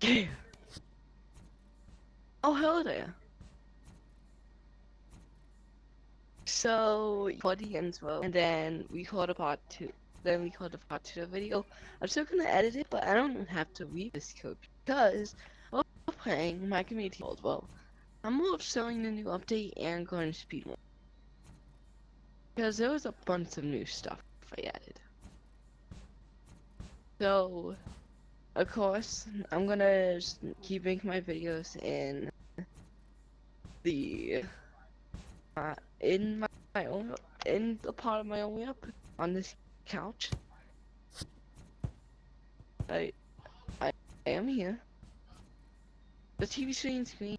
Yeah. Oh, hello there. So, for the intro, and then we called a part two. Then we called a part two of the video. I'm still gonna edit it, but I don't have to read this code because we're playing my community world. Well, I'm more of showing the new update and going to speed more because there was a bunch of new stuff I added. So, of course, I'm gonna just keep making my videos the in my own in the part of my own up on this couch. I I am here. The TV screen still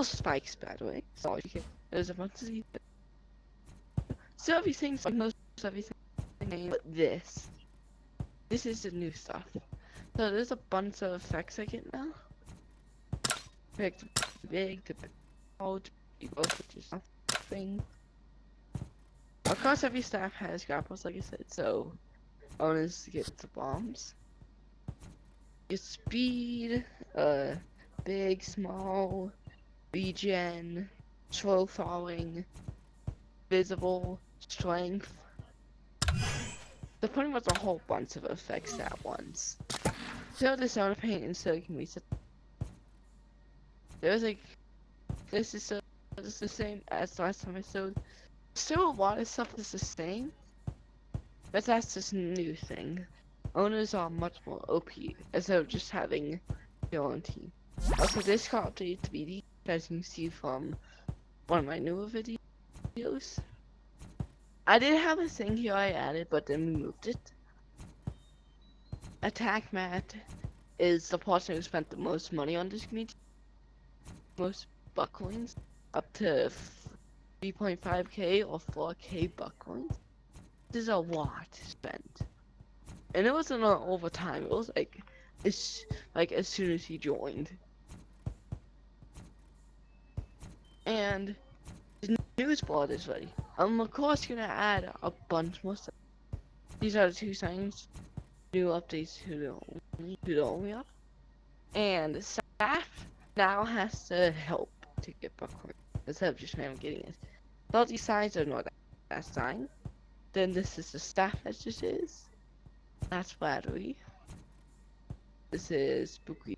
spikes, by the way. So you can, there's a bunch of these. So everything's like most everything, but this is the new stuff. So there's a bunch of effects I get now. Big to big to old, which is nothing. Of course, every staff has grapples, like I said. So owners get the bombs. Get speed, big, small, regen, slow falling, visible, strength. So pretty much a whole bunch of effects at once. So the sound of paint and so can reset. There's like, this is the same as last time I showed. Still a lot of stuff is the same, but that's this new thing. Owners are much more OP instead of just having their own team. Also, this got updated to be as you can see from one of my newer videos. I did have a thing here I added, but then we moved it. Attack Matt is the person who spent the most money on this community. Most buck coins, up to 3.5k or 4k buck coins. This is a lot spent. And it wasn't over time, it was like as soon as he joined. And the news board is ready. I'm of course gonna add a bunch more stuff. These are the two things. New updates to the only up. And staff now has to help to get buckhorn instead of just getting it. All these signs are not that sign. Then this is the staff that just is. That's flattery. This is spooky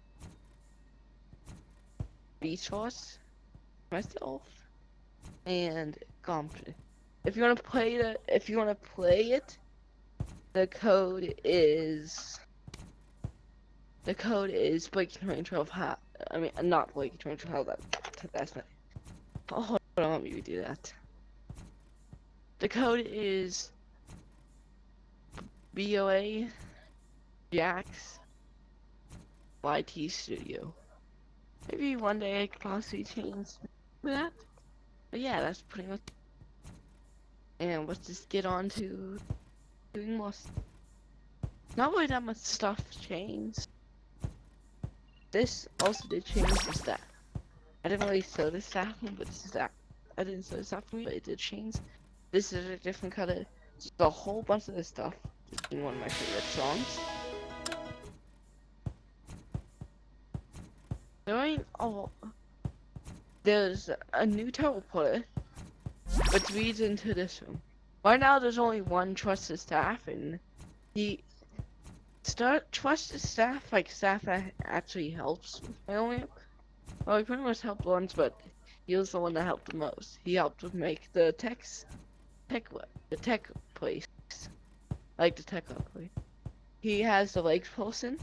beach horse. Myself. And Gompton. If you wanna play it, the code is Blakey 2012. I mean, not Blakey 2012. That's not. Oh, hold on, let me do that. The code is BOA Jax YT Maybe one day I could possibly change that. But yeah, that's pretty much. And let's just get on to doing more. Not really that much stuff changed. This also did change the stat. I didn't really show the stat one, but this is that. I didn't show the stat for me, but it did change. This is a different color. Just a whole bunch of this stuff. It's been one of my favorite songs. There's a new teleporter, which leads into this room. Right now, there's only one trusted staff, and trusted staff, like staff that actually helps with my only. Well, he pretty much helped once, but he was the one that helped the most. He helped with make the tech place, like the tech place. He has the legs pulsing.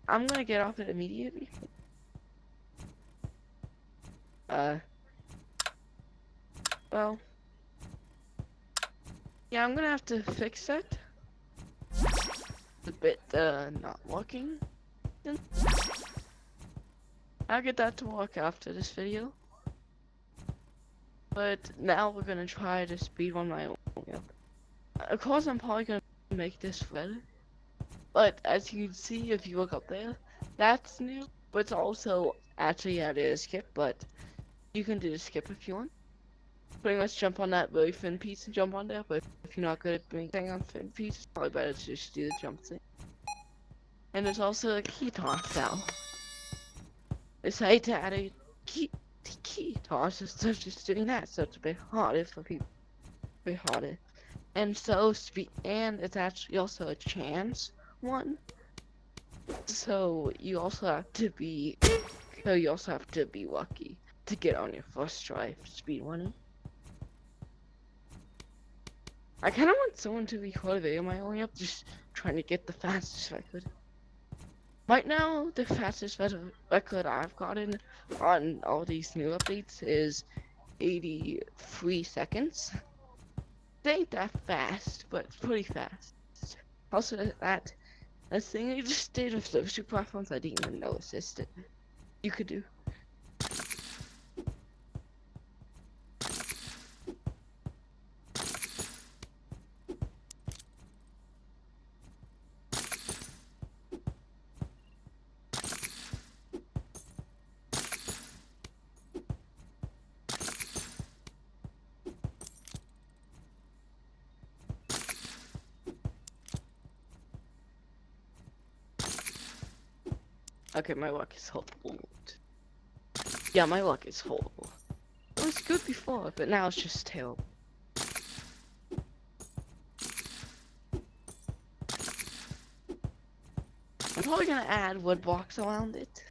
I'm gonna get off it immediately. Well, yeah, I'm gonna have to fix that. It's a bit, not working. I'll get that to work after this video. But now we're gonna try to speedrun my own up. Of course, I'm probably gonna make this red. But as you can see, if you look up there, that's new. But it's also actually added a skip, but you can do the skip if you want. Pretty much jump on that really thin piece and jump on there, but if you're not good at staying on thin piece, it's probably better to just do the jump thing. And there's also a key toss now. Decided to add a key toss instead of just doing that, so it's a bit harder for people. A bit harder. And so and it's actually also a chance one. So you also have to be lucky to get on your first try speed running. I kinda want someone to record a video my way up just trying to get the fastest record. Right now, the fastest record I've gotten on all these new updates is 83 seconds. It ain't that fast, but it's pretty fast. Also, that thing you just did with those two platforms, I didn't even know existed. You could do. Okay, my luck is horrible. Yeah, my luck is horrible. It was good before, but now it's just terrible. I'm probably gonna add wood blocks around it.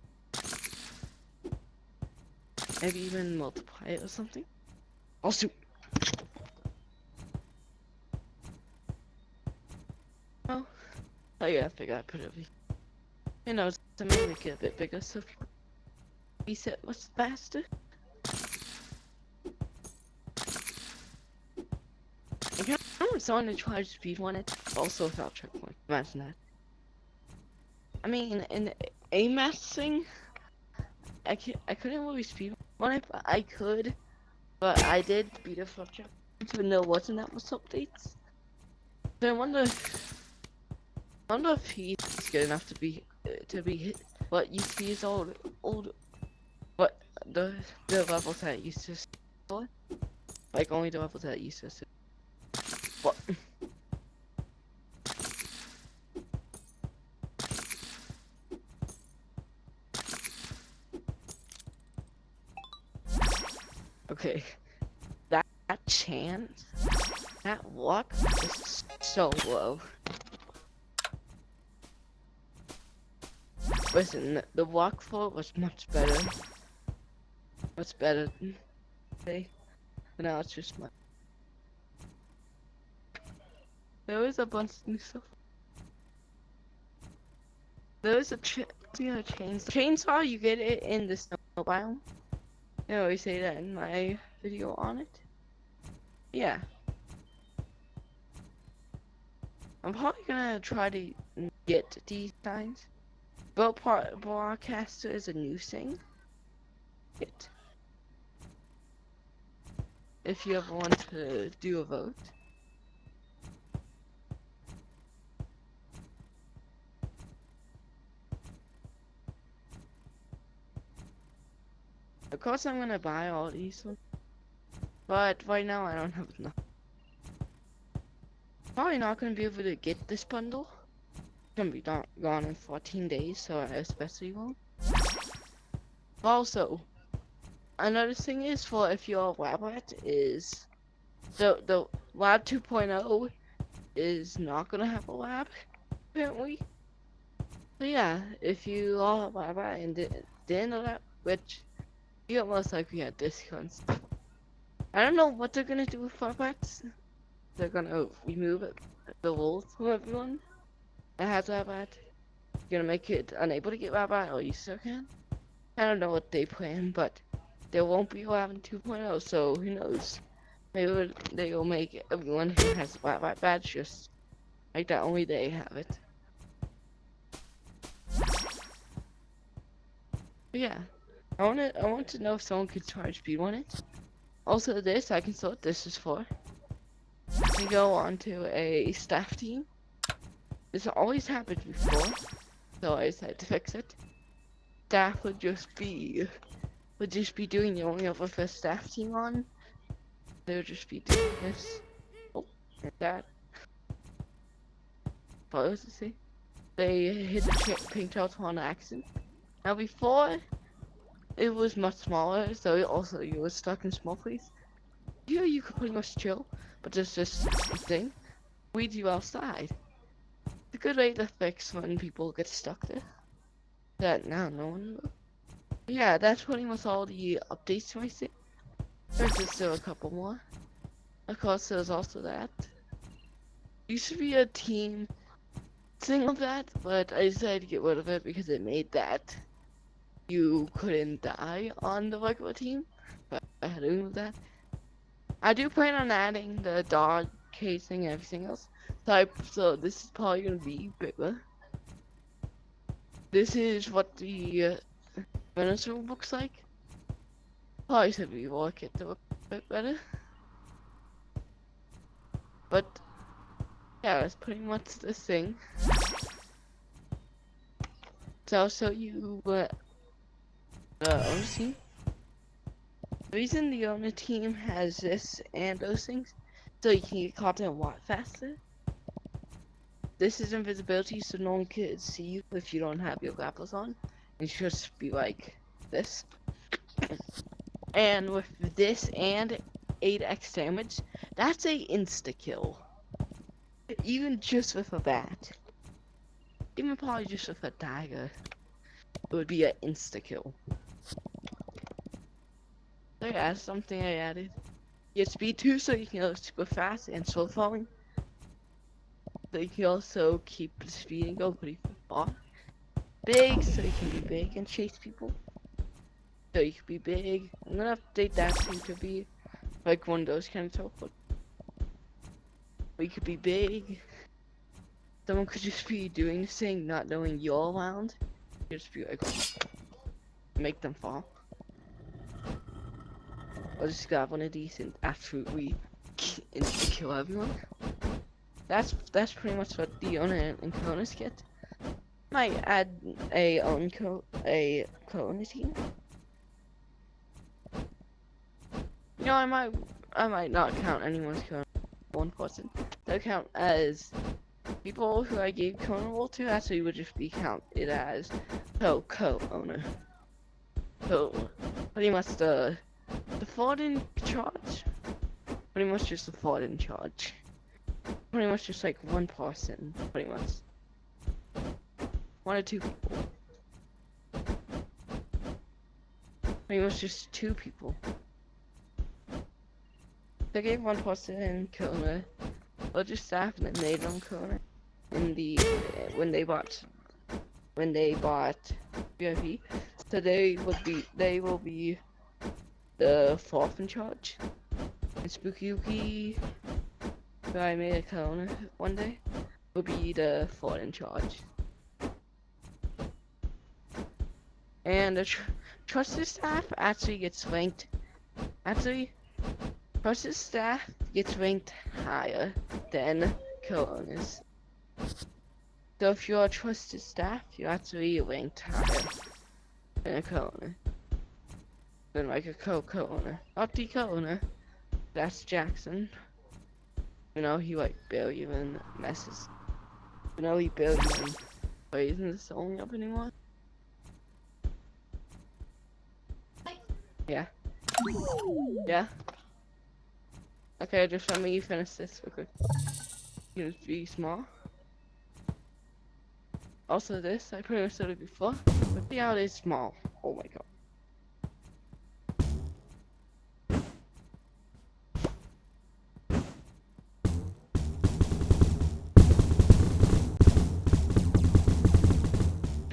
Maybe even multiply it or something. Also, oh yeah, I figured I'd put it over here. You know, to make it a bit bigger so people reset much faster. I want someone to try to speedrun it, also without checkpoint. Imagine that. I mean, in a math thing, I couldn't really speedrun it, but I could. But I did beat it without checkpoints when there wasn't that much updates. So I wonder if he's good enough to be hit. But you see his old, but the levels that it used to for, like only the levels that it used to. What? Okay, that chance, that luck is so low. Listen, the walk flow was much better. Much better. Okay. But now it's just my. There was a bunch of new stuff. There was a chainsaw. You get it in the snow biome. I always say that in my video on it. Yeah. I'm probably gonna try to get these signs. Broadcaster is a new thing. If you ever want to do a vote. Of course I'm gonna buy all these ones. But right now I don't have enough. Probably not gonna be able to get this bundle. It's gonna be gone in 14 days, so I especially won't. Also, another thing is for if you're a rabbit is the lab 2.0 is not gonna have a lab apparently. So yeah, if you are a rabbit and didn't know that, which you most likely had discounts. I don't know what they're gonna do with rabbits. They're gonna remove the rules from everyone that has rabbit. Gonna make it unable to get rabbit, or you still can. I don't know what they plan, but there won't be Lab 2.0, so who knows? Maybe they will make everyone who has a rabbit badge just like that, only they have it. But yeah, I want to know if someone could charge speedrun it. Also, this I can see what this is for. We go on to a staff team. This always happened before, so I decided to fix it. Staff would just be doing the only other first staff team on. They would just be doing this. Oh, and that. What was to say? they hit the pink turtle on accident. Now before, it was much smaller, so also you were stuck in small place. Here you could pretty much chill, but there's this thing, weeds you outside. It's a good way to fix when people get stuck there. That now no one will. Yeah, that's pretty much all the updates to my city. There's just still a couple more. Of course, there's also that. Used to be a team thing of that, but I decided to get rid of it because it made that you couldn't die on the regular team. But I had to remove that. I do plan on adding the dog casing and everything else. So this is probably gonna be bigger. This is what the Venezuela room looks like. Probably should rework it to look a bit better. But yeah, that's pretty much the thing. So I'll show you what the owner team. The reason the owner team has this and those things, so you can get content a lot faster. This is invisibility, so no one can see you if you don't have your grapples on. It should just be like this. And with this and 8x damage, that's a insta-kill. Even just with a bat. Even probably just with a dagger, it would be an insta-kill. So yeah, that's something I added. You have speed 2 so you can go super fast and slow falling. So you can also keep the speed and go pretty far. Big so you can be big and chase people. So you can be big. I'm gonna update that to be like one of those kind of teleports. We could be big. Someone could just be doing this thing, not knowing you're around. Just be like, make them fall. Or just grab one of these and absolutely kill everyone. That's pretty much what the owner and Cronus get. Might add a Corona team. You know, I might not count anyone's Corona. One person. They'll count as people who I gave Corona role to. Actually, would just be counted as co-owner. So pretty much the Ford in charge. Pretty much just the Ford in charge. Pretty much just like one person. Pretty much. One or two people. Pretty much just two people. They gave one person Corona, or just staff, and then made them Corona. In the when they bought VIP, so they will be the fourth in charge. And Spooky Yuki, who I made a Corona one day, will be the fourth in charge. And the trusted staff actually gets ranked. Actually, trusted staff gets ranked higher than co-owners. So if you're a trusted staff, you're actually ranked higher than a co-owner. Than like a co-owner. Not the co-owner. That's Jackson. You know, he like barely even messes. You know, he barely even plays in the sewing up anymore. Yeah. Yeah. Okay, just let me finish this real quick. You can be small. Also this, I pretty much said it before, but see how it is small. Oh my god.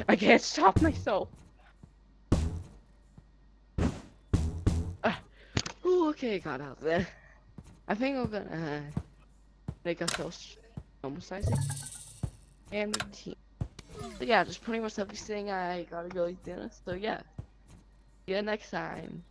I can't stop myself. Ooh, okay, got out there. I think we're gonna make ourselves almost size it. And the team. So yeah, just pretty much everything I gotta go eat dinner. So yeah. See you next time.